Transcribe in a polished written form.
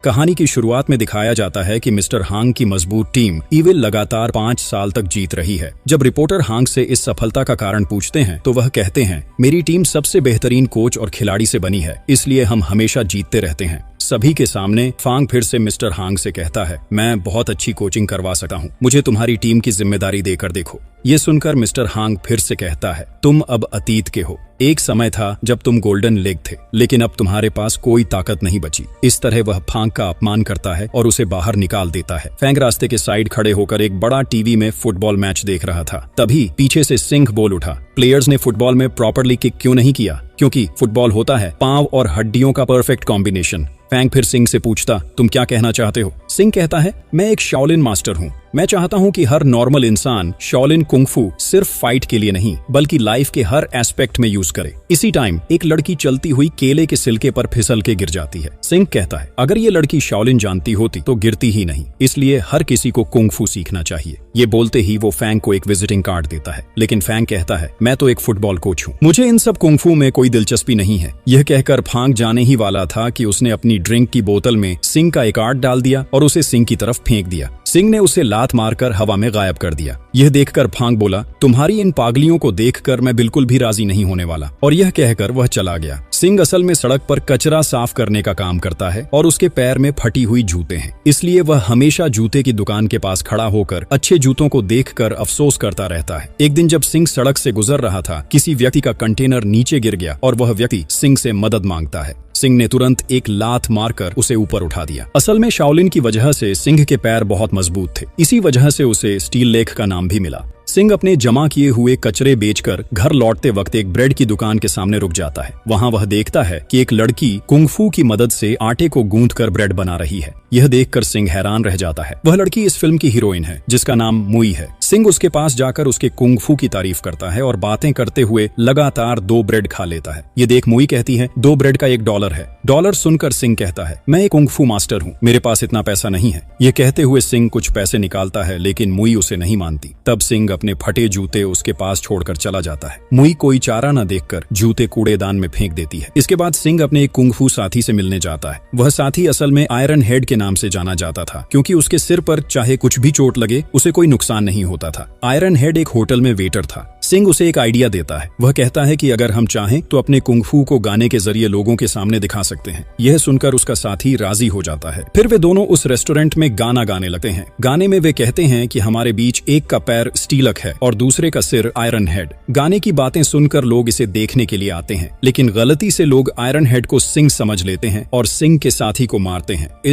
कहानी की शुरुआत में दिखाया जाता है कि मिस्टर हांग की मजबूत टीम इविल लगातार 5 साल तक जीत रही है। जब रिपोर्टर हांग से इस सफलता का कारण पूछते हैं तो वह कहते हैं, मेरी टीम सबसे बेहतरीन कोच और खिलाड़ी से बनी है, इसलिए हम हमेशा जीतते रहते हैं। सभी के सामने फांग फिर से मिस्टर हांग से कहता है, मैं बहुत अच्छी कोचिंग करवा सकता हूँ, मुझे तुम्हारी टीम की जिम्मेदारी देकर देखो। ये सुनकर मिस्टर हांग फिर से कहता है, तुम अब अतीत के हो। एक समय था जब तुम गोल्डन लेग थे, लेकिन अब तुम्हारे पास कोई ताकत नहीं बची। इस तरह वह फांग का अपमान करता है और उसे बाहर निकाल देता है। फैंग रास्ते के साइड खड़े होकर एक बड़ा टीवी में फुटबॉल मैच देख रहा था। तभी पीछे से सिंह बोल उठा, प्लेयर्स ने फुटबॉल में प्रॉपरली किक क्यों नहीं किया? क्योंकि फुटबॉल होता है पांव और हड्डियों का परफेक्ट कॉम्बिनेशन। फैंग फिर सिंह से पूछता, तुम क्या कहना चाहते हो? सिंह कहता है, मैं एक शाओलिन मास्टर हूँ। मैं चाहता हूँ कि हर नॉर्मल इंसान शाओलिन कुंग-फू सिर्फ फाइट के लिए नहीं बल्कि लाइफ के हर एस्पेक्ट में यूज करे। इसी टाइम एक लड़की चलती हुई केले के सिलके पर फिसल के गिर जाती है। सिंह कहता है, अगर ये लड़की शाओलिन जानती होती तो गिरती ही नहीं, इसलिए हर किसी को कुंग-फू सीखना चाहिए। ये बोलते ही वो फैंग को एक विजिटिंग कार्ड देता है, लेकिन फैंग कहता है, मैं तो एक फुटबॉल कोच हूँ, मुझे इन सब कुंग-फू में कोई दिलचस्पी नहीं है। यह कहकर फांग जाने ही वाला था कि उसने अपनी ड्रिंक की बोतल में सिंह का एक कार्ड डाल दिया और उसे सिंह की तरफ फेंक दिया। सिंह ने उसे लात मारकर हवा में गायब कर दिया। यह देखकर फांग बोला, तुम्हारी इन पागलियों को देखकर मैं बिल्कुल भी राजी नहीं होने वाला, और यह कहकर वह चला गया। सिंह असल में सड़क पर कचरा साफ करने का काम करता है और उसके पैर में फटी हुई जूते हैं, इसलिए वह हमेशा जूते की दुकान के पास खड़ा होकर अच्छे जूतों को देखकर अफसोस करता रहता है। एक दिन जब सिंह सड़क से गुजर रहा था, किसी व्यक्ति का कंटेनर नीचे गिर गया और वह व्यक्ति सिंह से मदद मांगता है। सिंह ने तुरंत एक लात मारकर उसे ऊपर उठा दिया। असल में शाओलिन की वजह से सिंह के पैर बहुत मजबूत थे, इसी वजह से उसे स्टील लेग का नाम भी मिला। सिंह अपने जमा किए हुए कचरे बेचकर घर लौटते वक्त एक ब्रेड की दुकान के सामने रुक जाता है। वहाँ वह देखता है कि एक लड़की कुंग-फू की मदद से आटे को गूंथकर ब्रेड बना रही है। यह देखकर सिंह हैरान रह जाता है। वह लड़की इस फिल्म की हीरोइन है जिसका नाम मुई है। सिंह उसके पास जाकर उसके कुंग-फू की तारीफ करता है और बातें करते हुए लगातार 2 ब्रेड खा लेता है। ये देख मुई कहती है, 2 ब्रेड का $1 है। डॉलर सुनकर सिंह कहता है, मैं एक कुंग-फू मास्टर हूँ, मेरे पास इतना पैसा नहीं है। ये कहते हुए सिंह कुछ पैसे निकालता है, लेकिन मुई उसे नहीं मानती। तब सिंह अपने फटे जूते उसके पास छोड़कर चला जाता है। मुई कोई चारा न देखकर जूते कूड़ेदान में फेंक देती है। इसके बाद सिंह अपने एक कुंग-फू साथी से मिलने जाता है। वह साथी असल में आयरन हेड के नाम से जाना जाता था, क्योंकि उसके सिर पर चाहे कुछ भी चोट लगे उसे कोई नुकसान नहीं होता था। आयरन हेड एक होटल में वेटर था। सिंह उसे एक आइडिया देता है। वह कहता है कि अगर हम चाहें तो अपने कुंग-फू को गाने के जरिए लोगों के सामने दिखा सकते हैं। यह सुनकर उसका साथी राजी हो जाता है। फिर वे दोनों उस रेस्टोरेंट में गाना गाने लगते हैं। गाने में वे कहते हैं कि हमारे बीच एक का पैर स्टीलक है और दूसरे का सिर आयरन हेड। गाने की बातें सुनकर लोग इसे देखने के लिए आते हैं, लेकिन गलती से लोग आयरन हेड को सिंह समझ लेते हैं और सिंह के साथी को मारते हैं।